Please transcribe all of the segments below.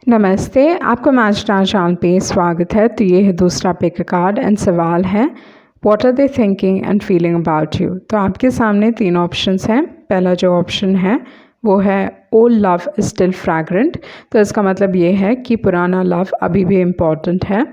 नमस्ते, आपको मैच चांद पे स्वागत है। तो ये है दूसरा पिक कार्ड एंड सवाल है what are they thinking and feeling about you. तो आपके सामने तीन ऑप्शंस हैं। पहला जो ऑप्शन है वो है old love is still fragrant. तो इसका मतलब ये है कि पुराना लव अभी भी इम्पॉर्टेंट है।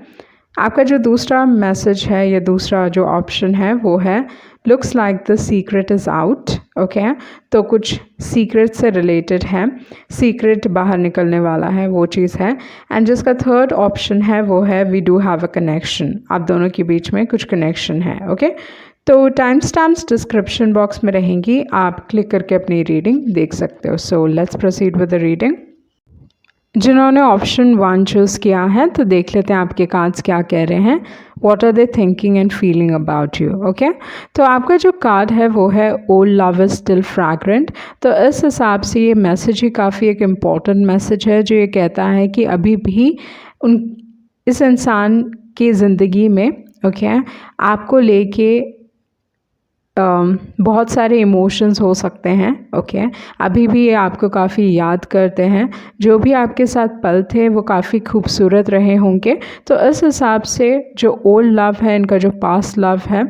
आपका जो दूसरा मैसेज है या दूसरा जो ऑप्शन है वो है looks like the secret is out. Okay, तो कुछ सीक्रेट से रिलेटेड है, सीक्रेट बाहर निकलने वाला है, वो चीज़ है। एंड जिसका थर्ड ऑप्शन है वो है we do have a connection, आप दोनों के बीच में कुछ कनेक्शन है। ओके, तो टाइम स्टैम्प्स डिस्क्रिप्शन बॉक्स में रहेंगी, आप क्लिक करके अपनी रीडिंग देख सकते हो। So let's proceed with the reading. जिन्होंने ऑप्शन 1 चूज़ किया है तो देख लेते हैं आपके कार्ड्स क्या कह रहे हैं। What are they thinking and feeling about you. Okay, तो आपका जो कार्ड है वो है old love is still fragrant. तो इस हिसाब से ये मैसेज ही काफ़ी एक इम्पॉर्टेंट मैसेज है जो ये कहता है कि अभी भी इस इंसान की ज़िंदगी में आपको लेके बहुत सारे इमोशंस हो सकते हैं। ओके, अभी भी ये आपको काफ़ी याद करते हैं, जो भी आपके साथ पल थे वो काफ़ी खूबसूरत रहे होंगे। तो इस हिसाब से जो ओल्ड लव है, इनका जो पास्ट लव है,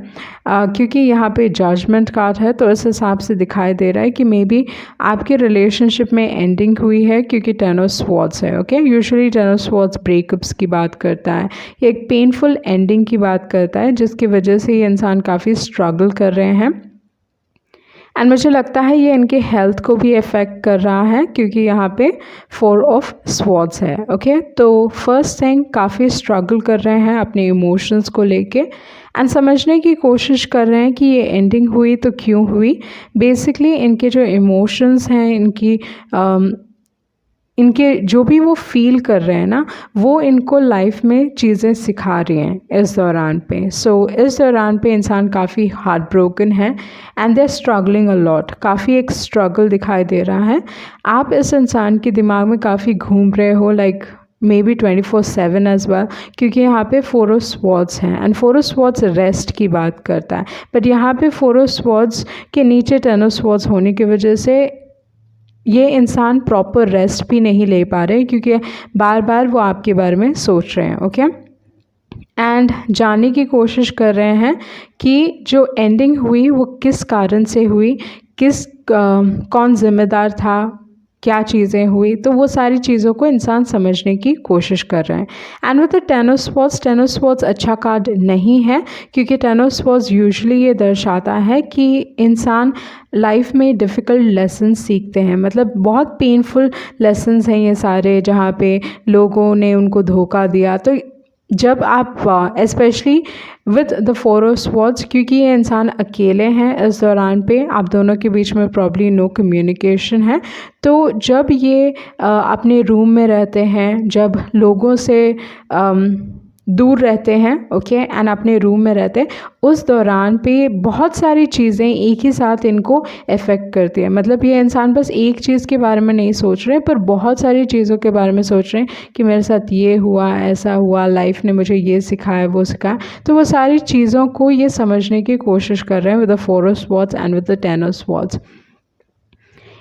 क्योंकि यहाँ पे जजमेंट कार्ड है तो इस हिसाब से दिखाई दे रहा है कि मे बी आपके रिलेशनशिप में एंडिंग हुई है, क्योंकि टेन ऑफ स्वॉर्ड्स है। Okay, usually ten of swords breakups की बात करता है, ये एक पेनफुल एंडिंग की बात करता है जिसकी वजह से ये इंसान काफ़ी स्ट्रगल कर रहे हैं। एंड मुझे लगता है ये इनके हेल्थ को भी अफेक्ट कर रहा है, क्योंकि यहाँ पे 4 ऑफ स्वॉर्ड्स है। ओके, तो फर्स्ट थिंग काफ़ी स्ट्रगल कर रहे हैं अपने इमोशंस को लेके एंड समझने की कोशिश कर रहे हैं कि ये एंडिंग हुई तो क्यों हुई। बेसिकली इनके जो इमोशंस हैं, इनके जो भी वो फील कर रहे हैं ना, वो इनको लाइफ में चीज़ें सिखा रही हैं इस दौरान पे। इस दौरान पे इंसान काफ़ी हार्ट ब्रोकन है and they are struggling a lot. काफ़ी एक स्ट्रगल दिखाई दे रहा है। आप इस इंसान के दिमाग में काफ़ी घूम रहे हो, like maybe 24/7 as well, क्योंकि यहाँ पे 4 ऑफ स्वॉर्ड्स हैं एंड 4 ऑफ स्वॉर्ड्स रेस्ट की बात करता है। बट यहाँ पे 4 ऑफ स्वॉर्ड्स के नीचे 10 ऑफ स्वॉर्ड्स होने की वजह से ये इंसान प्रॉपर रेस्ट भी नहीं ले पा रहे, क्योंकि बार बार वो आपके बारे में सोच रहे हैं। ओके, एंड जानने की कोशिश कर रहे हैं कि जो एंडिंग हुई वो किस कारण से हुई, कौन जिम्मेदार था, क्या चीज़ें हुई। तो वो सारी चीज़ों को इंसान समझने की कोशिश कर रहे हैं। And with the ten of swords अच्छा कार्ड नहीं है, क्योंकि टेन ऑफ स्वॉर्ड्स यूजुअली ये दर्शाता है कि इंसान लाइफ में डिफ़िकल्ट लेसन सीखते हैं, मतलब बहुत पेनफुल लेसन्स हैं ये सारे, जहाँ पे लोगों ने उनको धोखा दिया। तो जब आप specially with the 4 of swords, क्योंकि ये इंसान अकेले हैं इस दौरान पे, आप दोनों के बीच में प्रॉब्ली नो कम्युनिकेशन है। तो जब ये अपने रूम में रहते हैं, जब लोगों से दूर रहते हैं, ओके, एंड अपने रूम में रहते हैं, उस दौरान पे बहुत सारी चीज़ें एक ही साथ इनको अफेक्ट करती है। मतलब ये इंसान बस एक चीज़ के बारे में नहीं सोच रहे, पर बहुत सारी चीज़ों के बारे में सोच रहे हैं कि मेरे साथ ये हुआ, ऐसा हुआ, लाइफ ने मुझे ये सिखाया, वो सिखाया। तो वो सारी चीज़ों को ये समझने की कोशिश कर रहे हैं with the 4 of swords and with the 10 of swords.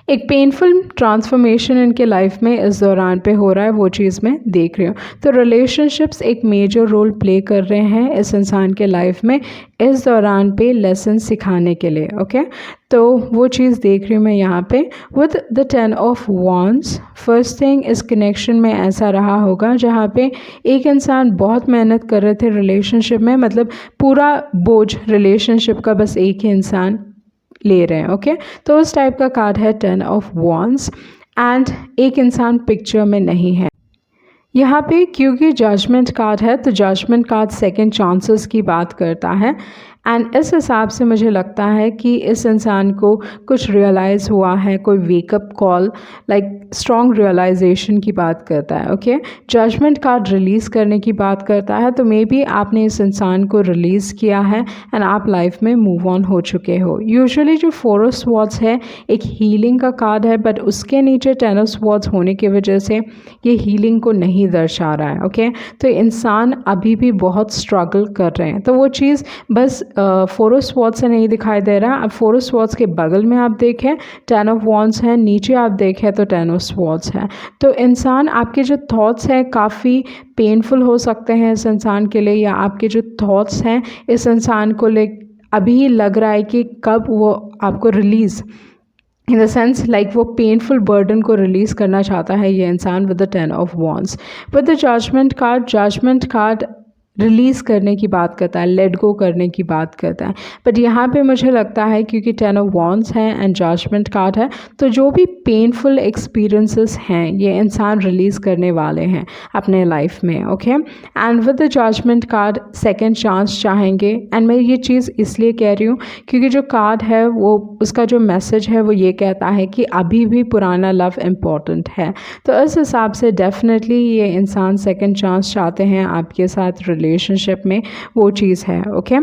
एक पेनफुल ट्रांसफॉर्मेशन इनके लाइफ में इस दौरान पे हो रहा है, वो चीज़ मैं देख रही हूँ। तो रिलेशनशिप्स एक मेजर रोल प्ले कर रहे हैं इस इंसान के लाइफ में इस दौरान पे लेसन सिखाने के लिए। ओके, तो वो चीज़ देख रही हूँ मैं यहाँ पे with the 10 of wands. First thing, इस कनेक्शन में ऐसा रहा होगा जहाँ पे एक इंसान बहुत मेहनत कर रहे थे रिलेशनशिप में, मतलब पूरा बोझ रिलेशनशिप का बस एक ही इंसान ले रहे हैं। ओके, तो उस टाइप का कार्ड है 10 ऑफ वॉन्ड्स एंड एक इंसान पिक्चर में नहीं है यहाँ पे, क्योंकि जजमेंट कार्ड है। तो जजमेंट कार्ड सेकंड चांसेस की बात करता है एंड इस हिसाब से मुझे लगता है कि इस इंसान को कुछ रियलाइज़ हुआ है, कोई wake up call, like strong realization की बात करता है। ओके, जजमेंट कार्ड रिलीज़ करने की बात करता है। तो मे बी आपने इस इंसान को रिलीज़ किया है एंड आप लाइफ में मूव ऑन हो चुके हो। यूजुअली जो 4 ऑफ स्वॉर्ड्स है एक हीलिंग का कार्ड है, बट उसके नीचे 10 ऑफ स्वॉर्ड्स होने की वजह से ये हीलिंग को नहीं दर्शा रहा है। ओके, तो इंसान अभी भी बहुत स्ट्रगल कर रहे हैं। तो वो चीज़ बस फोर ऑफ स्वॉर्ड्स से नहीं दिखाई दे रहा। अब फोर ऑफ स्वॉर्ड्स के बगल में आप देखें टेन ऑफ वॉन्ड्स है, नीचे आप देखें तो टेन ऑफ स्वॉर्ड्स है। तो इंसान, आपके जो थॉट्स हैं काफ़ी पेनफुल हो सकते हैं इस इंसान के लिए, या आपके जो थॉट्स हैं इस इंसान को ले अभी लग रहा है कि कब वो आपको release, in the sense like वो पेनफुल बर्डन को रिलीज़ करना चाहता है ये इंसान with the ten of wands. With the judgement card release करने की बात करता है, लेट गो करने की बात करता है। बट यहाँ पे मुझे लगता है क्योंकि टेन ऑफ वॉन्ड्स है एंड जजमेंट कार्ड है, तो जो भी पेनफुल एक्सपीरियंसेस हैं ये इंसान रिलीज़ करने वाले हैं अपने लाइफ में। Okay, and with the judgement card second chance चाहेंगे। एंड मैं ये चीज़ इसलिए कह रही हूँ क्योंकि जो कार्ड है वो, उसका जो मैसेज है वो ये कहता है कि अभी भी पुराना लव इम्पॉर्टेंट है। तो इस हिसाब से डेफिनेटली ये इंसान सेकेंड चांस चाहते हैं आपके साथ रिलेशनशिप में, वो चीज़ है। ओके,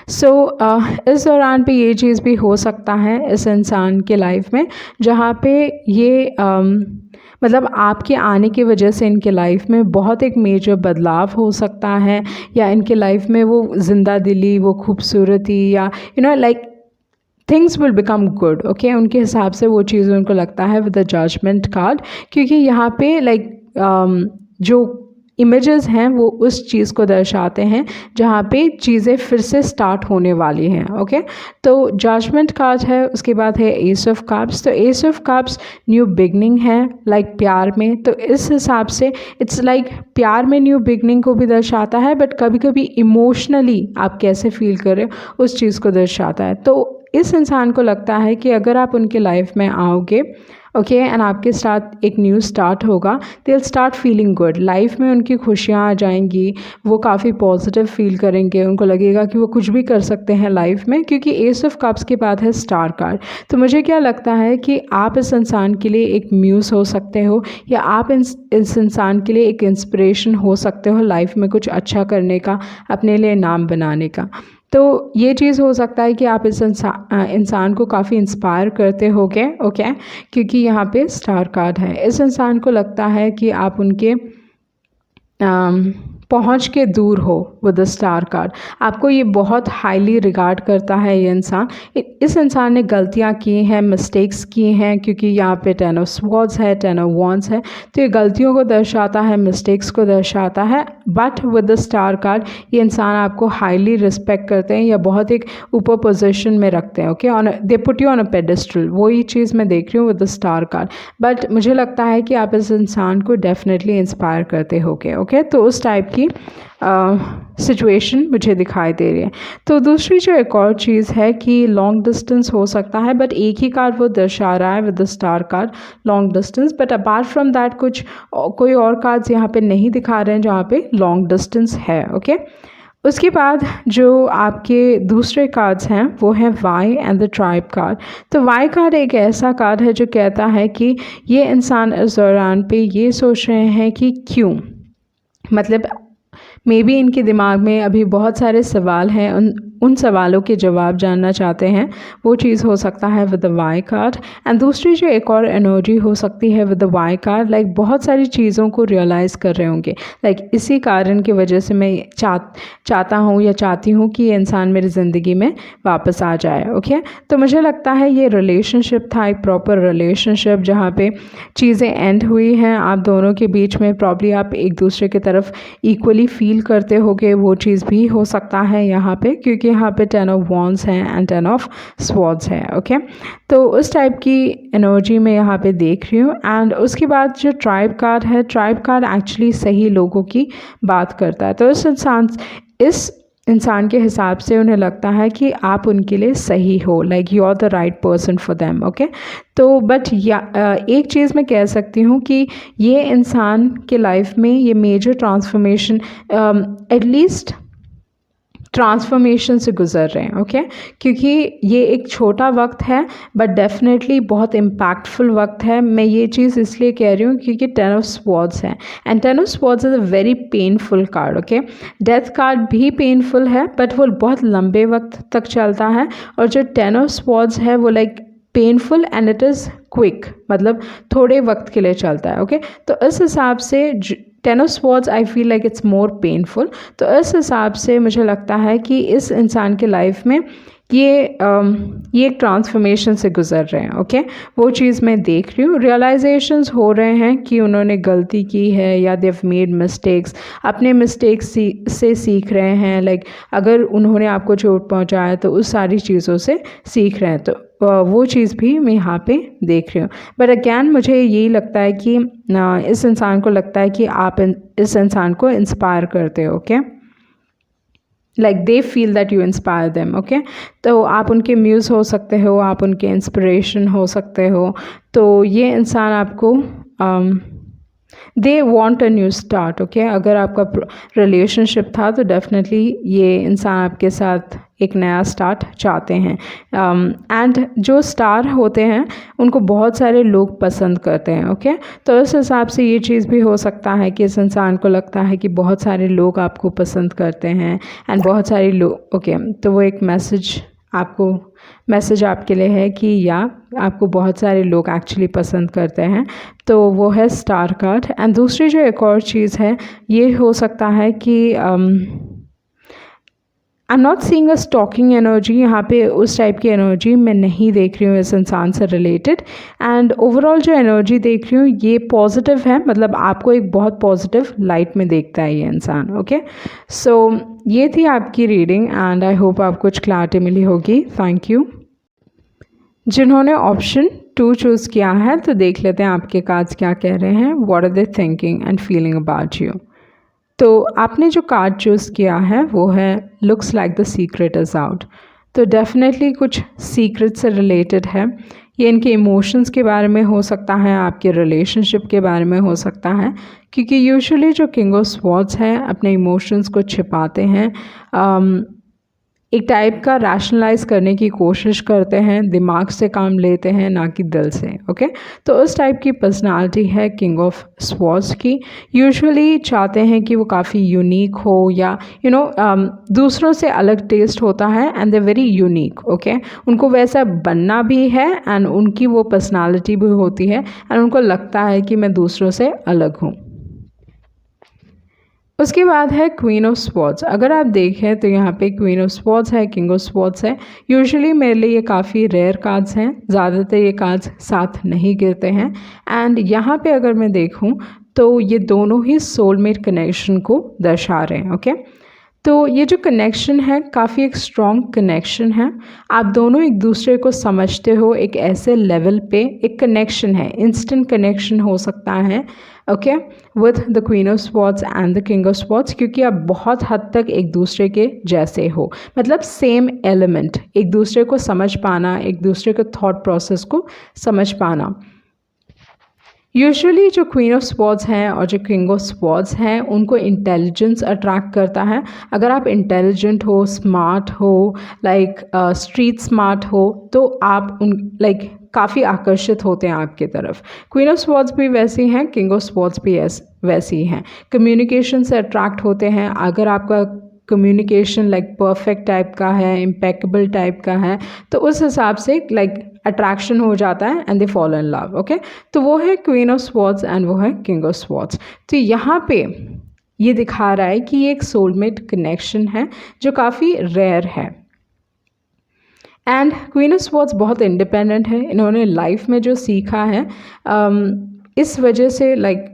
सो इस दौरान पे ये चीज़ भी हो सकता है इस इंसान के लाइफ में जहाँ पे ये मतलब आपके आने की वजह से इनके लाइफ में बहुत एक मेजर बदलाव हो सकता है, या इनके लाइफ में वो जिंदा दिली, वो खूबसूरती, या like things will become good. Okay, उनके हिसाब से वो चीज़ उनको लगता है विद द जजमेंट कार्ड, क्योंकि यहाँ पे लाइक जो इमेजेस हैं वो उस चीज़ को दर्शाते हैं जहाँ पे चीज़ें फिर से स्टार्ट होने वाली हैं। ओके, तो जजमेंट कार्ड है, उसके बाद है एस ऑफ कप्स। तो S of cups new beginning है, लाइक प्यार में। तो इस हिसाब से इट्स लाइक प्यार में न्यू बिगनिंग को भी दर्शाता है, बट कभी कभी इमोशनली आप कैसे फील कर रहे हो उस चीज़ को दर्शाता है। तो इस इंसान को लगता है कि अगर आप उनके लाइफ में आओगे, ओके, एंड आपके साथ एक न्यू स्टार्ट होगा, they will start feeling good. Life में उनकी खुशियाँ आ जाएंगी, वो काफ़ी पॉजिटिव फील करेंगे, उनको लगेगा कि वो कुछ भी कर सकते हैं लाइफ में, क्योंकि एस ऑफ कप्स के बाद है स्टार कार्ड। तो मुझे क्या लगता है कि आप इस इंसान के लिए एक म्यूज़ हो सकते हो, या आप इस इंसान के लिए एक इंस्पिरेशन हो सकते हो लाइफ में कुछ अच्छा करने का, अपने लिए नाम बनाने का। तो ये चीज़ हो सकता है कि आप इस इंसान को काफ़ी इंस्पायर करते होगे। ओके, क्योंकि यहाँ पे स्टार कार्ड है। इस इंसान को लगता है कि आप उनके पहुँच के दूर हो विद द स्टार कार्ड। आपको ये बहुत हाईली रिगार्ड करता है ये इंसान। इस इंसान ने गलतियाँ की हैं, मिस्टेक्स की हैं, क्योंकि यहाँ पे टेन ऑफ स्वॉर्ड्स है, टेन ऑफ वॉन्ड्स है। तो ये गलतियों को दर्शाता है, मिस्टेक्स को दर्शाता है। But with the star card ये इंसान आपको हाईली रिस्पेक्ट करते हैं, या बहुत एक ऊपर पोजीशन में रखते हैं। Okay, on they put you on a pedestal, वो ही चीज़ मैं देख रही हूँ with the star card. But मुझे लगता है कि आप इस इंसान को डेफिनेटली इंस्पायर करते होगे। ओके, तो उस टाइप की सिचुएशन मुझे दिखाई दे रही है। तो दूसरी जो एक और चीज़ है कि लॉन्ग डिस्टेंस हो सकता है, बट एक ही कार्ड वो दर्शा रहा है with the star card, long distance. But apart from that कोई और कार्ड्स यहाँ पे नहीं दिखा रहे हैं जहाँ पे लॉन्ग डिस्टेंस है। ओके, उसके बाद जो आपके दूसरे कार्ड्स हैं वो हैं Y and the tribe card. तो वाई कार्ड एक ऐसा कार्ड है जो कहता है कि ये इंसान इस दौरान पे ये सोच रहे हैं कि क्यों, मतलब मे बी इनके दिमाग में अभी बहुत सारे सवाल हैं, उन सवालों के जवाब जानना चाहते हैं, वो चीज़ हो सकता है with the Y card. And दूसरी जो एक और एनर्जी हो सकती है with the Y card, like बहुत सारी चीज़ों को रियलाइज़ कर रहे होंगे, लाइक इसी कारण की वजह से मैं चाहता हूँ या चाहती हूँ कि ये इंसान मेरी ज़िंदगी में वापस आ जाए। ओके, तो मुझे लगता है ये रिलेशनशिप था, एक प्रॉपर रिलेशनशिप जहाँ पे चीज़ें एंड हुई हैं आप दोनों के बीच में। प्रॉब्ली आप एक दूसरे की तरफ इक्वली फील करते होगे, वो चीज़ भी हो सकता है यहाँ पे, क्योंकि यहाँ पे टेन ऑफ वॉन्ड्स हैं एंड टेन ऑफ स्वॉर्ड्स है। ओके, तो उस टाइप की एनर्जी में यहाँ पे देख रही हूँ। एंड उसके बाद जो ट्राइब कार्ड है, ट्राइब कार्ड एक्चुअली सही लोगों की बात करता है। तो इस इंसान के हिसाब से उन्हें लगता है कि आप उनके लिए सही हो, like you are the right person for them. Okay, तो बट एक चीज़ मैं कह सकती हूँ कि ये इंसान के लाइफ में ये मेजर ट्रांसफॉर्मेशन, एटलीस्ट ट्रांसफॉर्मेशन से गुजर रहे हैं। ओके, क्योंकि ये एक छोटा वक्त है बट डेफिनेटली बहुत इम्पैक्टफुल वक्त है। मैं ये चीज़ इसलिए कह रही हूँ क्योंकि टेन ऑफ स्वॉर्ड्स है, and ten of swords is a very painful card. Okay, death card भी पेनफुल है बट वो बहुत लंबे वक्त तक चलता है, और जो टेन ऑफ स्वॉर्ड्स है वो like painful and it is quick, मतलब थोड़े वक्त के लिए चलता है। ओके, तो इस हिसाब से ten of swords I feel like it's more painful. तो इस हिसाब से मुझे लगता है कि इस इंसान के लाइफ में ये एक ट्रांसफॉर्मेशन से गुज़र रहे हैं। ओके, वो चीज़ मैं देख रही हूँ। रियलाइजेशंस हो रहे हैं कि उन्होंने गलती की है या दे हैव मेड मिस्टेक्स, अपने मिस्टेक्स से सीख रहे हैं। लाइक अगर उन्होंने आपको चोट पहुँचाया तो उस सारी चीज़ों से सीख रहे हैं, तो वो चीज़ भी मैं यहाँ पे देख रही हूँ। बट अगैन मुझे यही लगता है कि इस इंसान को लगता है कि आप इस इंसान को इंस्पायर करते हो। Okay, like they feel that you inspire them. Okay, तो आप उनके म्यूज़ हो सकते हो, आप उनके इंस्पिरेशन हो सकते हो। तो ये इंसान आपको they want a new start. Okay, अगर आपका रिलेशनशिप था तो डेफिनेटली ये इंसान आपके साथ एक नया स्टार्ट चाहते हैं। एंड जो स्टार होते हैं उनको बहुत सारे लोग पसंद करते हैं। ओके, तो इस हिसाब से ये चीज़ भी हो सकता है कि इस इंसान को लगता है कि बहुत सारे लोग आपको पसंद करते हैं एंड बहुत सारे लोग। ओके, तो वो एक मैसेज आपके लिए है कि या आपको बहुत सारे लोग एक्चुअली पसंद करते हैं। तो वो है स्टार कार्ड। एंड दूसरी जो एक और चीज़ है, ये हो सकता है कि I am not seeing a stalking energy. यहाँ पे उस टाइप की एनर्जी मैं नहीं देख रही हूँ इस इंसान से रिलेटेड। एंड ओवरऑल जो एनर्जी देख रही हूँ ये पॉजिटिव है, मतलब आपको एक बहुत पॉजिटिव लाइट में देखता है ये इंसान। ओके, सो ये थी आपकी रीडिंग एंड आई होप आपको कुछ क्लैरिटी मिली होगी। Thank you. जिन्होंने ऑप्शन 2 चूज़ किया है तो देख लेते हैं आपके कार्ड्स क्या कह रहे हैं। What are they thinking and feeling about you. तो आपने जो कार्ड चूज़ किया है वो है looks like the secret is out. तो डेफिनेटली कुछ सीक्रेट से रिलेटेड है। ये इनके इमोशंस के बारे में हो सकता है, आपके रिलेशनशिप के बारे में हो सकता है, क्योंकि यूजुअली जो किंग ऑफ स्वॉर्ड्स है अपने इमोशंस को छिपाते हैं, एक टाइप का रैशनलाइज करने की कोशिश करते हैं, दिमाग से काम लेते हैं ना कि दिल से। ओके, तो उस टाइप की पर्सनालिटी है किंग ऑफ स्वॉर्ड्स की। यूजुअली चाहते हैं कि वो काफ़ी यूनिक हो या दूसरों से अलग टेस्ट होता है and they very unique. Okay, उनको वैसा बनना भी है एंड उनकी वो पर्सनालिटी भी होती है एंड उनको लगता है कि मैं दूसरों से अलग हूँ। उसके बाद है क्वीन ऑफ स्वॉर्ड्स। अगर आप देखें तो यहाँ पे क्वीन ऑफ स्वॉर्ड्स है, किंग ऑफ स्वॉर्ड्स है। यूजुअली मेरे लिए ये काफ़ी रेयर कार्ड्स हैं, ज़्यादातर ये कार्ड्स साथ नहीं गिरते हैं। एंड यहाँ पे अगर मैं देखूँ तो ये दोनों ही सोलमेट कनेक्शन को दर्शा रहे हैं। ओके, तो ये जो कनेक्शन है काफ़ी एक स्ट्रॉन्ग कनेक्शन है। आप दोनों एक दूसरे को समझते हो, एक ऐसे लेवल पे एक कनेक्शन है, इंस्टेंट कनेक्शन हो सकता है। Okay, with the queen of swords and the king of swords, क्योंकि आप बहुत हद तक एक दूसरे के जैसे हो, मतलब सेम एलिमेंट, एक दूसरे को समझ पाना, एक दूसरे के थॉट प्रोसेस को समझ पाना। यूजुअली जो क्वीन ऑफ स्वॉर्ड्स हैं और जो किंग ऑफ स्वॉर्ड्स हैं उनको इंटेलिजेंस अट्रैक्ट करता है। अगर आप इंटेलिजेंट हो, स्मार्ट हो, लाइक स्ट्रीट स्मार्ट हो, तो आप लाइक काफ़ी आकर्षित होते हैं आपकी तरफ। क्वीन ऑफ स्वॉर्ड्स भी वैसी हैं, किंग ऑफ स्वॉर्ड्स भी वैसी हैं। कम्युनिकेशन से अट्रैक्ट होते हैं। अगर आपका कम्युनिकेशन लाइक परफेक्ट टाइप का है, इम्पेकेबल टाइप का है, तो उस हिसाब से लाइक अट्रैक्शन हो जाता है and they fall in love. Okay, तो वो है क्वीन ऑफ स्वॉर्ड्स एंड वो है किंग ऑफ स्वॉर्ड्स। तो यहाँ पे ये दिखा रहा है कि ये एक सोलमेट कनेक्शन है जो काफ़ी रेयर है। एंड क्वीन ऑफ स्वॉर्ड्स बहुत इंडिपेंडेंट है। इन्होंने लाइफ में जो सीखा है इस वजह से लाइक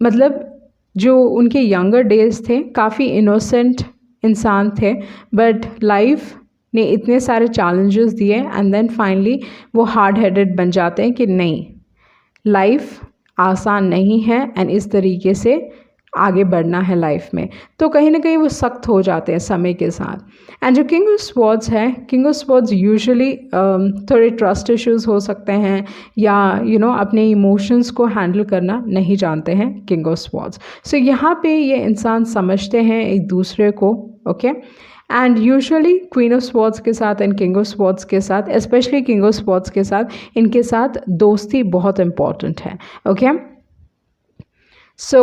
मतलब जो उनके यंगर डेज थे काफ़ी इनोसेंट इंसान थे, बट लाइफ ने इतने सारे चैलेंजेस दिए एंड देन फाइनली वो हार्ड हेडेड बन जाते हैं कि नहीं, लाइफ आसान नहीं है एंड इस तरीके से आगे बढ़ना है लाइफ में। तो कहीं ना कहीं वो सख्त हो जाते हैं समय के साथ। एंड जो किंग ऑफ स्वॉर्ड्स है, किंग ऑफ स्वॉर्ड्स यूजुअली थोड़े ट्रस्ट इश्यूज हो सकते हैं या अपने इमोशंस को हैंडल करना नहीं जानते हैं किंग ऑफ स्वॉर्ड्स। सो यहाँ पे ये इंसान समझते हैं एक दूसरे को। Okay, and usually queen of swords के साथ एंड किंग ऑफ स्वॉर्ड्स के साथ, स्पेशली किंग ऑफ स्वॉर्ड्स के साथ, इनके साथ दोस्ती बहुत इंपॉर्टेंट है। ओके, सो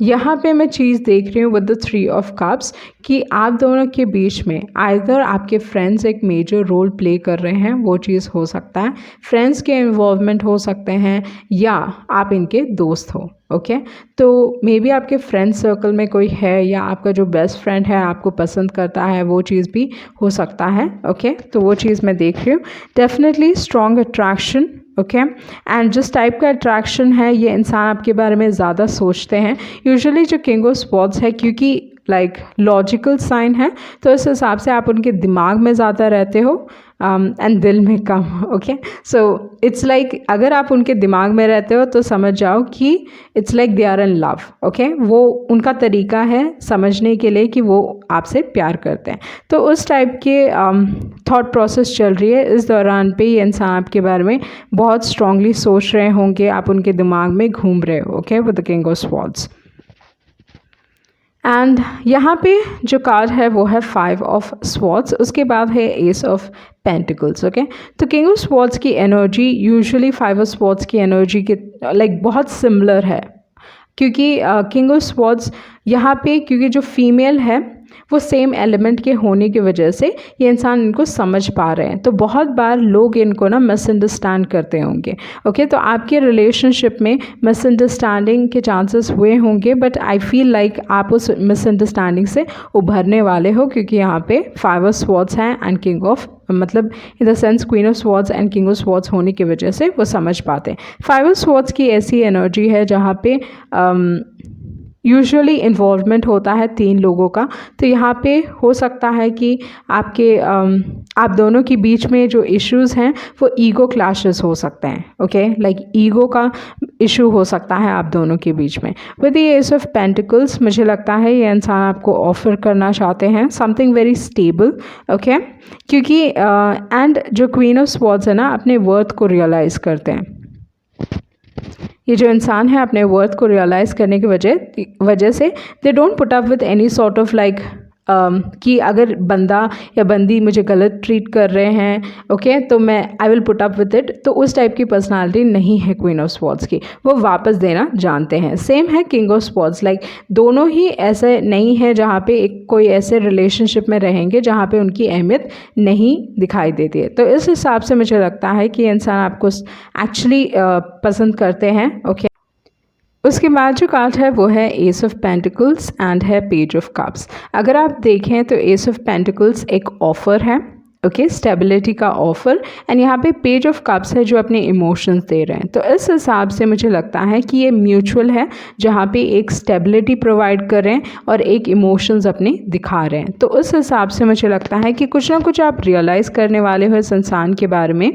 यहाँ पे मैं चीज़ देख रही हूँ विद द 3 ऑफ कप्स कि आप दोनों के बीच में आइदर आपके फ्रेंड्स एक मेजर रोल प्ले कर रहे हैं, वो चीज़ हो सकता है, फ्रेंड्स के इन्वॉल्वमेंट हो सकते हैं, या आप इनके दोस्त हो। ओके तो मे बी आपके फ्रेंड सर्कल में कोई है, या आपका जो बेस्ट फ्रेंड है आपको पसंद करता है, वो चीज़ भी हो सकता है। ओके तो वो चीज़ मैं देख रही हूँ। Definitely strong attraction. Okay and जिस टाइप का अट्रैक्शन है, ये इंसान आपके बारे में ज़्यादा सोचते हैं। यूजुअली जो किंग ऑफ स्वॉर्ड्स है, क्योंकि लाइक लॉजिकल साइन है, तो इस हिसाब से आप उनके दिमाग में ज़्यादा रहते हो एंड दिल में कम। ओके सो इट्स लाइक अगर आप उनके दिमाग में रहते हो तो समझ जाओ कि it's like they are in love. Okay वो उनका तरीका है समझने के लिए कि वो आपसे प्यार करते हैं। तो उस टाइप के थॉट प्रोसेस चल रही है इस दौरान पे। ये इंसान आपके बारे में बहुत स्ट्रांगली सोच रहे होंगे, आप उनके दिमाग में घूम रहे हो। Okay with the king of swords. And यहाँ पे जो कार्ड है वो है 5 ऑफ स्वॉर्ड्स, उसके बाद है एस ऑफ पेंटिकल्स। ओके तो किंग ऑफ स्वॉर्ड्स की एनर्जी यूजुअली 5 ऑफ स्वॉर्ड्स की एनर्जी के लाइक बहुत सिमिलर है, क्योंकि किंग ऑफ स्वॉर्ड्स यहाँ पे क्योंकि जो फीमेल है वो सेम एलिमेंट के होने की वजह से ये इंसान इनको समझ पा रहे हैं। तो बहुत बार लोग इनको ना मिसअंडरस्टैंड करते होंगे। ओके तो आपके रिलेशनशिप में मिसअंडरस्टैंडिंग के चांसेस हुए होंगे, बट आई फील लाइक आप उस मिसअंडरस्टैंडिंग से उभरने वाले हो, क्योंकि यहाँ पे 5 ऑफ स्वॉर्ड्स हैं एंड किंग ऑफ मतलब इन the sense queen of swords and king of swords होने की वजह से वो समझ पाते हैं। 5 ऑफ स्वॉर्ड्स की ऐसी एनर्जी है जहाँ पे यूजुअली इन्वॉल्वमेंट होता है 3 लोगों का। तो यहाँ पे हो सकता है कि आपके आप दोनों के बीच में जो इश्यूज़ हैं वो ईगो क्लैशेस हो सकते हैं। ओके लाइक ईगो का इशू हो सकता है आप दोनों के बीच में। With the S of pentacles मुझे लगता है ये इंसान आपको ऑफर करना चाहते हैं समथिंग वेरी स्टेबल। ओके क्योंकि एंड जो क्वीन ऑफ स्वॉर्ड्स है ना, अपने वर्थ को रियलाइज़ करते हैं। ये जो इंसान है अपने वर्थ को रियलाइज़ करने की वजह से they don't put up with any sort of like कि अगर बंदा या बंदी मुझे गलत ट्रीट कर रहे हैं, ओके तो मैं I will put up with it. तो उस टाइप की पर्सनालिटी नहीं है क्वीन ऑफ स्वॉर्ड्स की, वो वापस देना जानते हैं। सेम है किंग ऑफ स्वॉर्ड्स, लाइक दोनों ही ऐसे नहीं है जहाँ पे एक कोई ऐसे रिलेशनशिप में रहेंगे जहाँ पे उनकी अहमियत नहीं दिखाई देती है। तो इस हिसाब से मुझे लगता है कि इंसान आपको एक्चुअली पसंद करते हैं। ओके उसके बाद जो कार्ड है वो है एस ऑफ पेंटिकल्स एंड है पेज ऑफ कप्स। अगर आप देखें तो एस ऑफ पेंटिकल्स एक ऑफ़र है, ओके स्टेबिलिटी का ऑफ़र, एंड यहाँ पे पेज ऑफ कप्स है जो अपने इमोशंस दे रहे हैं। तो इस हिसाब से मुझे लगता है कि ये म्यूचुअल है, जहाँ पे एक स्टेबिलिटी प्रोवाइड कर रहे हैं और एक इमोशंस अपने दिखा रहे हैं। तो उस हिसाब से मुझे लगता है कि कुछ ना कुछ आप रियलाइज़ करने वाले हो इस इंसान के बारे में,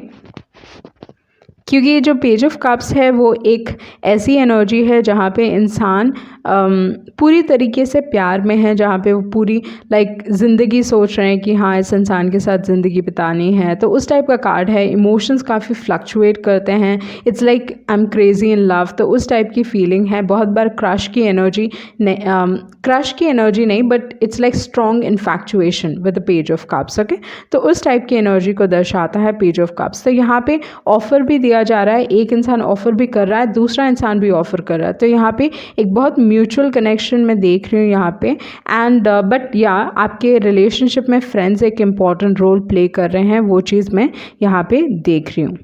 क्योंकि ये जो पेज ऑफ कप्स है वो एक ऐसी एनर्जी है जहाँ पे इंसान पूरी तरीके से प्यार में है, जहाँ पे वो पूरी लाइक ज़िंदगी सोच रहे हैं कि हाँ इस इंसान के साथ ज़िंदगी बितानी है। तो उस टाइप का कार्ड है। इमोशंस काफ़ी फ्लक्चुएट करते हैं, it's like I am crazy in love, तो उस टाइप की फीलिंग है। बहुत बार क्रश की एनर्जी नहीं but it's like strong इन्फैक्चुएशन with the page of cups. Okay तो उस टाइप की एनर्जी को दर्शाता है पेज ऑफ कप्स। तो यहाँ पे ऑफ़र भी दिया जा रहा है, एक इंसान ऑफ़र भी कर रहा है, दूसरा इंसान भी ऑफ़र कर रहा है। तो यहाँ पे एक बहुत म्यूचुअल कनेक्शन मैं देख रही हूँ यहाँ पे। एंड बट या आपके रिलेशनशिप में फ्रेंड्स एक इम्पॉर्टेंट रोल प्ले कर रहे हैं, वो चीज़ मैं यहाँ पे देख रही हूँ।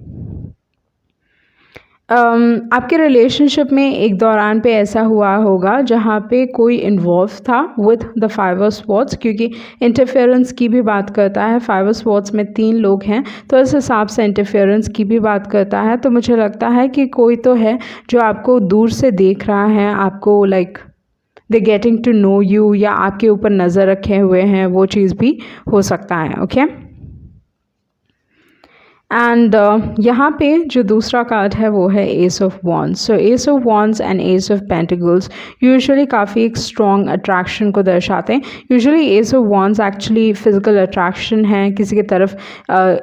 आपके रिलेशनशिप में एक दौरान पे ऐसा हुआ होगा जहाँ पे कोई इन्वॉल्व था विथ द 5 ऑफ स्वॉर्ड्स, क्योंकि इंटरफेरेंस की भी बात करता है। 5 ऑफ स्वॉर्ड्स में 3 लोग हैं, तो इस हिसाब से इंटरफेरेंस की भी बात करता है। तो मुझे लगता है कि कोई तो है जो आपको दूर से देख रहा है, आपको like they getting to know you, या आपके ऊपर नज़र रखे हुए हैं, वो चीज़ भी हो सकता है। ओके एंड यहाँ पे जो दूसरा कार्ड है वो है S of wands. So S of wands and S of pentacles usually काफ़ी एक स्ट्रॉन्ग अट्रैक्शन को दर्शाते हैं। Usually S of wands actually physical attraction है, किसी की तरफ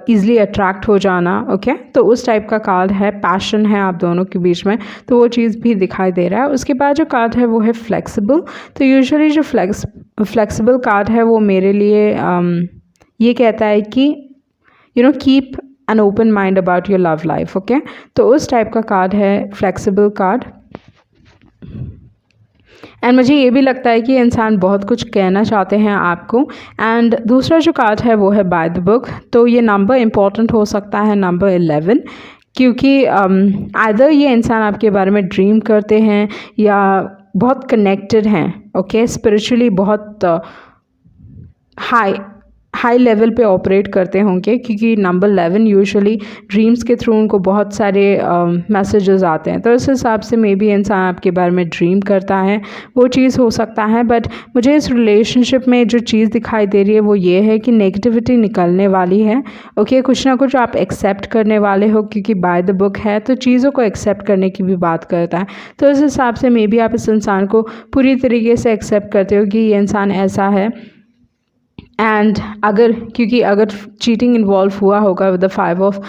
ईजिली अट्रैक्ट हो जाना। ओके तो उस टाइप का कार्ड है, पैशन है आप दोनों के बीच में, तो वो चीज़ भी दिखाई दे रहा है। उसके बाद जो कार्ड है वो है फ्लेक्सिबल। तो यूजुअली जो फ्लेक्सिबल कार्ड है वो मेरे लिए ये कहता है कि keep an open mind about your love life. Okay तो उस टाइप का कार्ड है फ्लेक्सिबल कार्ड। एंड मुझे ये भी लगता है कि ये इंसान बहुत कुछ कहना चाहते हैं आपको। एंड दूसरा जो कार्ड है वो है बाय द बुक। तो ये नंबर इम्पॉर्टेंट हो सकता है, नंबर 11, क्योंकि आइदर ये इंसान आपके बारे में ड्रीम करते हैं या बहुत कनेक्टेड हैं, ओके, स्पिरिचुअली बहुत हाई लेवल पे ऑपरेट करते होंगे, क्योंकि नंबर 11 यूजुअली ड्रीम्स के थ्रू उनको बहुत सारे मैसेजेस आते हैं। तो इस हिसाब से मे बी इंसान आपके बारे में ड्रीम करता है, वो चीज़ हो सकता है। बट मुझे इस रिलेशनशिप में जो चीज़ दिखाई दे रही है वो ये है कि नेगेटिविटी निकलने वाली है, ओके। कुछ ना कुछ आप एक्सेप्ट करने वाले हो, क्योंकि बाय द बुक है तो चीज़ों को एक्सेप्ट करने की भी बात करता है। तो इस हिसाब से मे बी आप इस इंसान को पूरी तरीके से एक्सेप्ट करते हो कि ये इंसान ऐसा है। एंड क्योंकि अगर चीटिंग इन्वॉल्व हुआ होगा विद द 5 ऑफ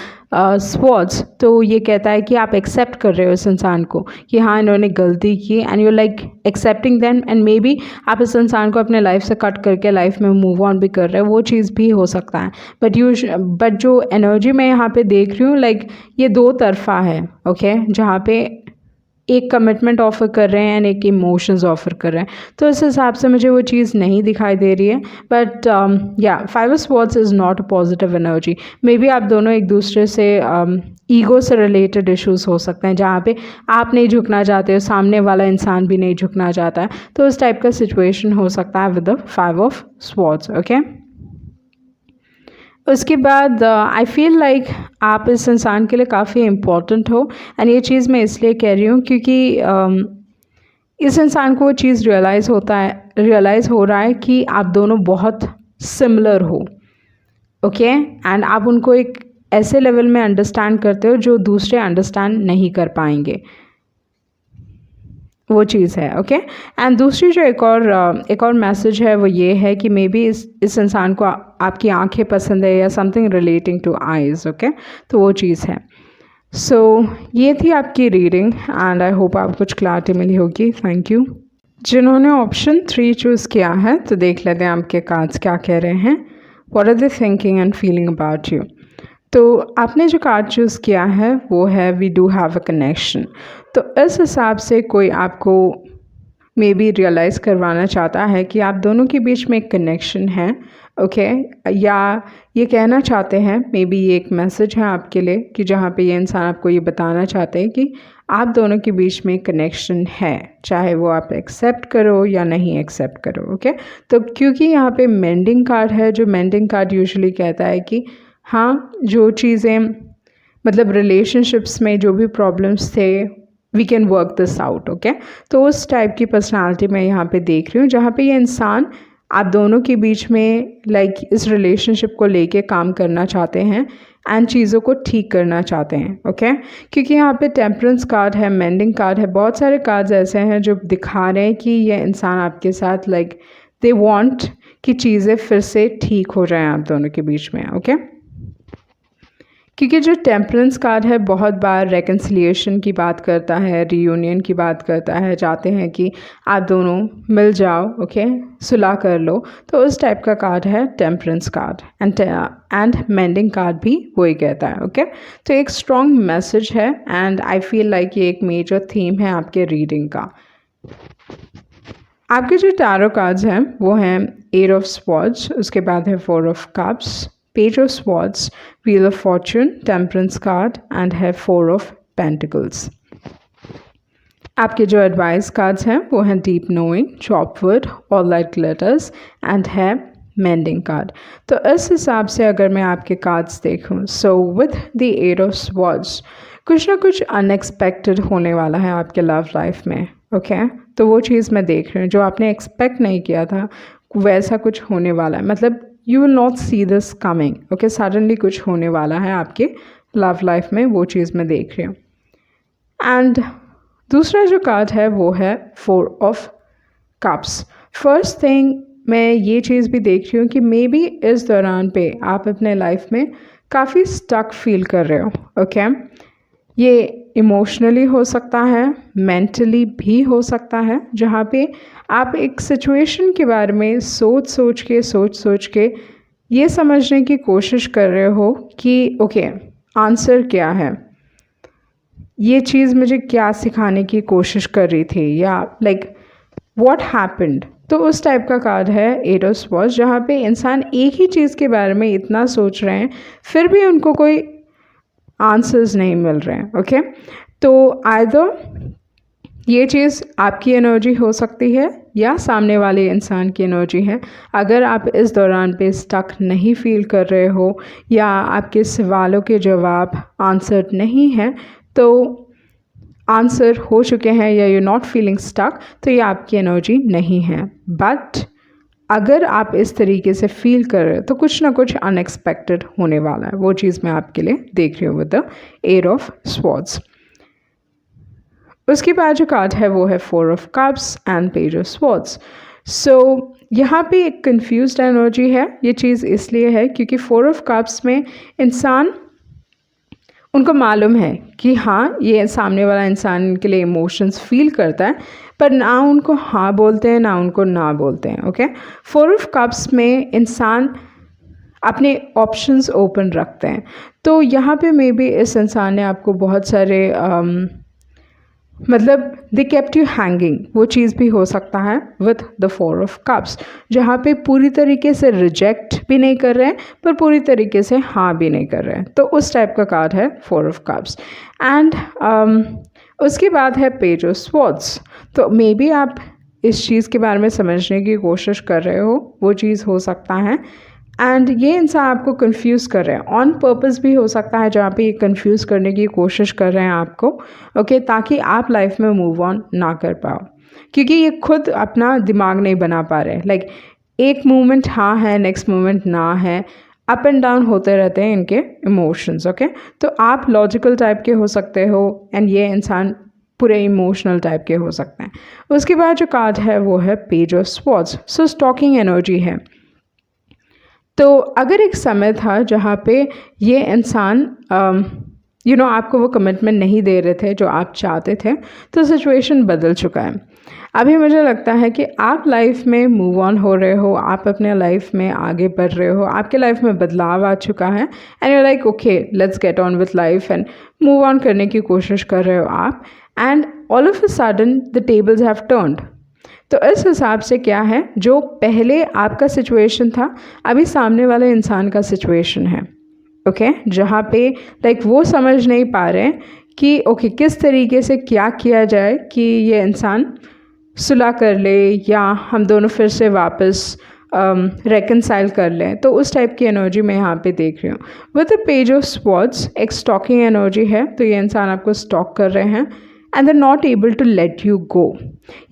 स्वॉर्ड्स, तो ये कहता है कि आप एक्सेप्ट कर रहे हो इस इंसान को कि हाँ इन्होंने गलती की, and you like accepting them, and may be आप इस इंसान को अपने लाइफ से कट करके लाइफ में मूव ऑन भी कर रहे हो, वो चीज़ भी हो सकता है। बट जो एनर्जी मैं यहाँ पे देख रही हूँ, लाइक ये दो तरफा है, ओके, जहाँ पे एक कमिटमेंट ऑफ़र कर रहे हैं एंड एक इमोशंस ऑफ़र कर रहे हैं। तो इस हिसाब से मुझे वो चीज़ नहीं दिखाई दे रही है। बट या 5 of swords is not a positive energy. May be आप दोनों एक दूसरे से ईगो से रिलेटेड इश्यूज़ हो सकते हैं, जहाँ पे आप नहीं झुकना चाहते हो, सामने वाला इंसान भी नहीं झुकना चाहता है। तो इस टाइप का सिचुएशन हो सकता है with the 5 of swords, okay. उसके बाद आई फील लाइक आप इस इंसान के लिए काफ़ी इम्पोर्टेंट हो। एंड ये चीज़ मैं इसलिए कह रही हूँ क्योंकि इस इंसान को वो चीज़ रियलाइज़ हो रहा है कि आप दोनों बहुत सिमिलर हो, ओके। एंड आप उनको एक ऐसे लेवल में अंडरस्टैंड करते हो जो दूसरे अंडरस्टैंड नहीं कर पाएंगे, वो चीज़ है, ओके। एंड दूसरी जो एक और मैसेज है वो ये है कि मे बी इस इंसान को आपकी आंखें पसंद है या something relating to eyes, okay. तो वो चीज़ है। सो ये थी आपकी रीडिंग एंड आई होप आपको कुछ क्लैरिटी मिली होगी। Thank you. जिन्होंने ऑप्शन 3 चूज़ किया है तो देख लेते हैं आपके कार्ड्स क्या कह रहे हैं। What are they thinking and feeling about you. तो आपने जो कार्ड चूज़ किया है वो है we do have a connection. तो इस हिसाब से कोई आपको मे बी रियलाइज़ करवाना चाहता है कि आप दोनों के बीच में एक कनेक्शन है, ओके। या ये कहना चाहते हैं, मे बी ये एक मैसेज है आपके लिए कि जहाँ पे ये इंसान आपको ये बताना चाहते हैं कि आप दोनों के बीच में कनेक्शन है, चाहे वो आप एक्सेप्ट करो या नहीं एक्सेप्ट करो, ओके। तो क्योंकि यहाँ पे मेंडिंग कार्ड है, जो मेंडिंग कार्ड यूजुअली कहता है कि हाँ जो चीज़ें मतलब रिलेशनशिप्स में जो भी प्रॉब्लम्स थे we can work this out, okay. तो उस टाइप की पर्सनालिटी मैं यहाँ पे देख रही हूँ, जहाँ पे ये इंसान आप दोनों के बीच में लाइक इस रिलेशनशिप को लेके काम करना चाहते हैं एंड चीज़ों को ठीक करना चाहते हैं, ओके। क्योंकि यहाँ पे टेम्परेंस कार्ड है, मेंडिंग कार्ड है, बहुत सारे कार्ड्स ऐसे हैं जो दिखा रहे हैं कि ये इंसान आपके साथ लाइक दे वांट कि चीज़ें फिर से ठीक हो जाएं आप दोनों के बीच में, ओके। क्योंकि जो टेम्परेंस कार्ड है बहुत बार रेकन्सिलिएशन की बात करता है, रीयूनियन की बात करता है, चाहते हैं कि आप दोनों मिल जाओ, ओके, सुलह कर लो। तो उस टाइप का कार्ड है temperance card. And mending card भी वही कहता है, ओके। तो एक स्ट्रॉन्ग मैसेज है एंड आई फील लाइक ये एक मेजर थीम है आपके रीडिंग का। आपके जो टैरो कार्ड्स हैं वो हैं 8 ऑफ स्वॉर्ड्स, उसके बाद है 4 of cups, Page of Swords, Wheel of Fortune, Temperance card and है 4 of Pentacles। आपके जो एडवाइस कार्ड्स हैं वो हैं Deep Knowing, Chopwood, All Light Glitters and है Mending कार्ड। तो इस हिसाब से अगर मैं आपके कार्ड्स देखूं, so with the 8 of Swords कुछ ना कुछ अनएक्सपेक्टेड होने वाला है आपके लव लाइफ में, ओके। तो वो चीज़ मैं देख रही हूँ, जो आपने एक्सपेक्ट नहीं किया था वैसा कुछ होने वाला है, मतलब you will not see this coming, okay. Suddenly कुछ होने वाला है आपके लव लाइफ में, वो चीज़ मैं देख रही हूँ। एंड दूसरा जो कार्ड है वो है 4 ऑफ कप्स। फर्स्ट थिंग मैं ये चीज़ भी देख रही हूँ कि मे बी इस दौरान पे आप अपने लाइफ में काफ़ी स्टक फील कर रहे हो, ओके। ये इमोशनली हो सकता है, मेंटली भी हो सकता है, जहाँ पे आप एक सिचुएशन के बारे में सोच सोच के ये समझने की कोशिश कर रहे हो कि ओके आंसर क्या है, ये चीज़ मुझे क्या सिखाने की कोशिश कर रही थी, या लाइक व्हाट हैपेंड, तो उस टाइप का कार्ड है एट ऑफ स्वॉर्ड्स, जहाँ पे इंसान एक ही चीज़ के बारे में इतना सोच रहे हैं फिर भी उनको कोई आंसर्स नहीं मिल रहे हैं। ओके, तो आइदर ये चीज़ आपकी एनर्जी हो सकती है या सामने वाले इंसान की एनर्जी है। अगर आप इस दौरान पे स्टक नहीं फील कर रहे हो या आपके सवालों के जवाब आंसर नहीं है, तो आंसर हो चुके हैं या यू नॉट फीलिंग स्टक, तो ये आपकी एनर्जी नहीं है। बट अगर आप इस तरीके से फील कर रहे हो तो कुछ ना कुछ अनएक्सपेक्टेड होने वाला है, वो चीज़ मैं आपके लिए देख रही हूँ with the eight of swords. उसके बाद जो कार्ड है वो है four of cups and page of swords. So यहाँ पे एक कंफ्यूज्ड एनर्जी है। ये चीज़ इसलिए है क्योंकि फोर ऑफ कप्स में इंसान, उनको मालूम है कि हाँ ये सामने वाला इंसान के लिए इमोशंस फील करता है, पर ना उनको हाँ बोलते हैं ना उनको ना बोलते हैं। ओके, फोर ऑफ कप्स में इंसान अपने ऑप्शंस ओपन रखते हैं। तो यहाँ पे मे बी इस इंसान ने आपको बहुत सारे मतलब दे केप्ट यू हैंगिंग, वो चीज़ भी हो सकता है with the four of cups, जहाँ पे पूरी तरीके से रिजेक्ट भी नहीं कर रहे हैं पर पूरी तरीके से हाँ भी नहीं कर रहे हैं। तो उस टाइप का कार्ड है फोर ऑफ कप्स। एंड उसके बाद है पेज ऑफ स्वॉर्ड्स। तो मे बी आप इस चीज़ के बारे में समझने की कोशिश कर रहे हो, वो चीज़ हो सकता है। एंड ये इंसान आपको कंफ्यूज कर रहे हैं, ऑन पर्पस भी हो सकता है, जहाँ पे ये कंफ्यूज करने की कोशिश कर रहे हैं आपको। ओके, ताकि आप लाइफ में मूव ऑन ना कर पाओ, क्योंकि ये खुद अपना दिमाग नहीं बना पा रहे। लाइक एक मोमेंट हाँ है, नेक्स्ट मोमेंट ना है, अप एंड डाउन होते रहते हैं इनके इमोशंस। ओके, तो आप लॉजिकल टाइप के हो सकते हो एंड ये इंसान पूरे इमोशनल टाइप के हो सकते हैं। उसके बाद जो कार्ड है वो है page of swords. So stalking energy है। तो अगर एक समय था जहाँ पे ये इंसान आपको वो कमिटमेंट नहीं दे रहे थे जो आप चाहते थे, तो सिचुएशन बदल चुका है। अभी मुझे लगता है कि आप लाइफ में मूव ऑन हो रहे हो, आप अपने लाइफ में आगे बढ़ रहे हो, आपके लाइफ में बदलाव आ चुका है and you like okay let's get on with life and move on करने की कोशिश कर रहे हो आप। And all of a sudden the tables have turned. तो इस हिसाब से क्या है, जो पहले आपका सिचुएशन था अभी सामने वाले इंसान का सिचुएशन है। ओके, जहाँ पे लाइक वो समझ नहीं पा रहे हैं कि ओके किस तरीके से क्या किया जाए कि ये इंसान सुलह कर ले या हम दोनों फिर से वापस रेकनसाइल कर लें। तो उस टाइप की एनर्जी मैं यहाँ पे देख रही हूँ। With the page of swords एक स्टॉकिंग एनर्जी है। तो ये इंसान आपको स्टॉक कर रहे हैं and they not able to let you go.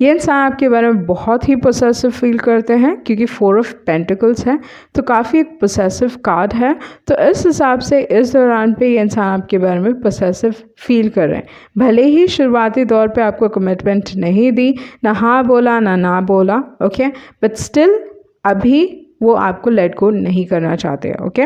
ये इंसान आपके बारे में बहुत ही पोसेसिव फील करते हैं क्योंकि फोर ऑफ पेंटिकल्स है, तो काफ़ी एक पोसेसिव कार्ड है। तो इस हिसाब से इस दौरान पे ये इंसान आपके बारे में पोसेसिव फील कर रहे हैं। भले ही शुरुआती दौर पे आपको कमिटमेंट नहीं दी, ना हाँ बोला ना बोला, ओके, बट स्टिल अभी वो आपको लेट गो नहीं करना चाहते। ओके,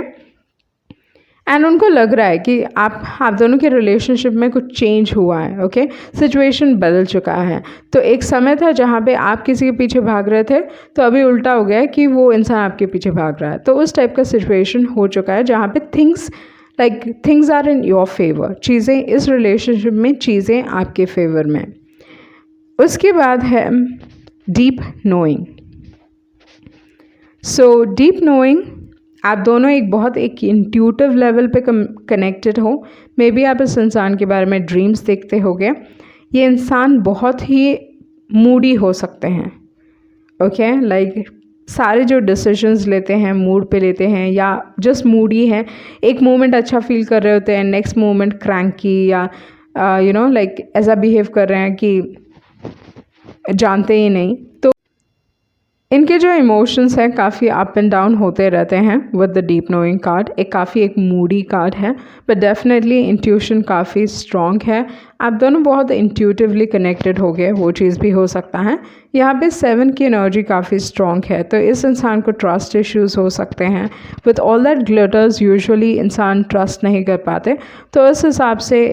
एंड उनको लग रहा है कि आप दोनों के रिलेशनशिप में कुछ चेंज हुआ है। ओके, सिचुएशन बदल चुका है। तो एक समय था जहाँ पे आप किसी के पीछे भाग रहे थे, तो अभी उल्टा हो गया है कि वो इंसान आपके पीछे भाग रहा है। तो उस टाइप का सिचुएशन हो चुका है जहाँ पे things are in your favour. चीज़ें इस रिलेशनशिप में चीज़ें आपके फेवर में। उसके बाद है deep knowing. So deep knowing, आप दोनों एक इंट्यूटिव लेवल पे कनेक्टेड हो। मे बी आप इस इंसान के बारे में ड्रीम्स देखते होगे। ये इंसान बहुत ही मूडी हो सकते हैं। ओके, लाइक सारे जो डिसीजंस लेते हैं मूड पे लेते हैं या जस्ट मूडी है। एक मोमेंट अच्छा फील कर रहे होते हैं, नेक्स्ट मोमेंट क्रैंकी या लाइक ऐसा बिहेव कर रहे हैं कि जानते ही नहीं। तो इनके जो इमोशंस हैं काफ़ी अप एंड डाउन होते रहते हैं with the deep knowing card. काफ़ी एक मूडी कार्ड है, बट डेफिनेटली इंट्यूशन काफ़ी स्ट्रॉन्ग है। आप दोनों बहुत इंट्यूटिवली कनेक्टेड हो गए, वो चीज़ भी हो सकता है। यहाँ पे 7 की एनर्जी काफ़ी स्ट्रॉन्ग है। तो इस इंसान को ट्रस्ट इश्यूज़ हो सकते हैं। With all that glitters usually इंसान ट्रस्ट नहीं कर पाते। तो इस हिसाब से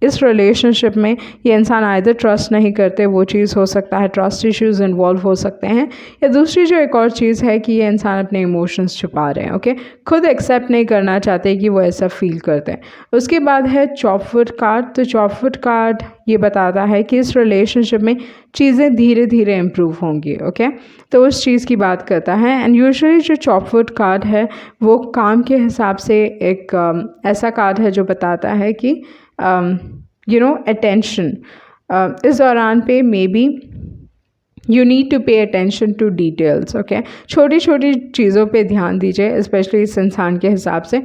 इस रिलेशनशिप में ये इंसान आइदर ट्रस्ट नहीं करते, वो चीज़ हो सकता है, ट्रस्ट इश्यूज़ इन्वॉल्व हो सकते हैं, या दूसरी जो एक और चीज़ है कि ये इंसान अपने इमोशंस छुपा रहे हैं, ओके, खुद एक्सेप्ट नहीं करना चाहते कि वो ऐसा फील करते हैं। उसके बाद है चॉपवुड कार्ड। तो चॉपवुड कार्ड ये बताता है कि इस रिलेशनशिप में चीज़ें धीरे धीरे इम्प्रूव होंगी, ओके, तो उस चीज़ की बात करता है। एंड यूजुअली जो चॉपवुड कार्ड है वो काम के हिसाब से एक ऐसा कार्ड है जो बताता है कि अटेंशन इस दौरान पे maybe you need to pay attention to details, okay, छोटी छोटी चीज़ों पे ध्यान दीजिए, स्पेशली इस इंसान के हिसाब से।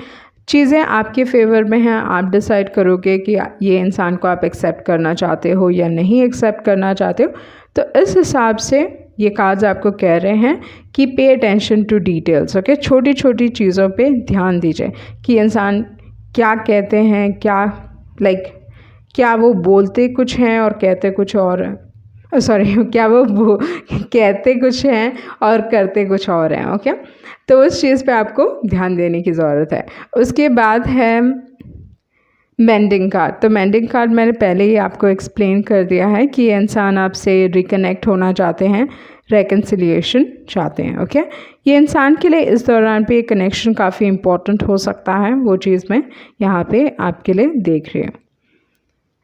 चीज़ें आपके फेवर में हैं, आप डिसाइड करोगे कि ये इंसान को आप एक्सेप्ट करना चाहते हो या नहीं एक्सेप्ट करना चाहते हो। तो इस हिसाब से ये कार्ड्स आपको कह रहे हैं कि पे अटेंशन टू डिटेल्स, ओके, छोटी छोटी चीज़ों पे ध्यान दीजिए कि इंसान क्या कहते हैं, क्या वो बोलते कुछ हैं और कहते कुछ और, सॉरी, क्या वो कहते कुछ हैं और करते कुछ और हैं, ओके, तो उस चीज़ पे आपको ध्यान देने की ज़रूरत है। उसके बाद है मेंडिंग कार्ड। तो मेंडिंग कार्ड मैंने पहले ही आपको एक्सप्लेन कर दिया है कि ये इंसान आपसे रिकनेक्ट होना चाहते हैं, रेकन्सिलिएशन चाहते हैं, ओके। ये इंसान के लिए इस दौरान पे कनेक्शन काफ़ी इम्पोर्टेंट हो सकता है, वो चीज़ मैं यहाँ पे आपके लिए देख रही हूँ।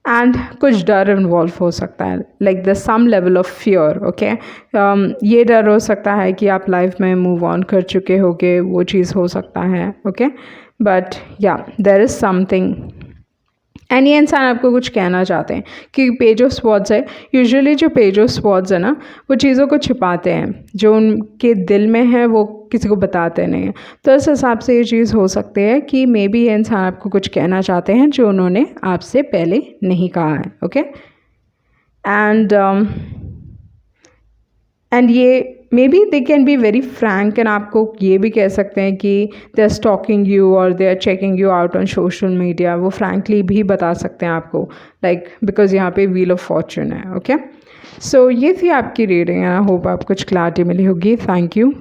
एंड कुछ डर इन्वॉल्व हो सकता है, like the some level of fear, okay, ये डर हो सकता है कि आप लाइफ में मूव ऑन कर चुके होगे, वो चीज़ हो सकता है, ओके, बट या देयर इज़ समथिंग। एंड ये इंसान आपको कुछ कहना चाहते हैं कि पेज ऑफ स्वॉर्ड्स है, यूजुअली जो पेज ऑफ स्वॉर्ड्स है ना वो चीज़ों को छिपाते हैं, जो उनके दिल में है वो किसी को बताते नहीं हैं। तो इस हिसाब से ये चीज़ हो सकती है कि मे बी ये इंसान आपको कुछ कहना चाहते हैं जो उन्होंने आपसे पहले नहीं कहा है, ओके। एंड ये may be they can be very Frank, and आपको ये भी कह सकते हैं कि दे आर स्टॉकिंग यू और they are checking you out on social media, वो फ्रैंकली भी बता सकते हैं आपको, लाइक बिकॉज यहाँ पे व्हील ऑफ फॉर्चून है, ओके। सो ये थी आपकी रीडिंग, एंड आई होप आप कुछ क्लैरिटी मिली होगी। Thank you.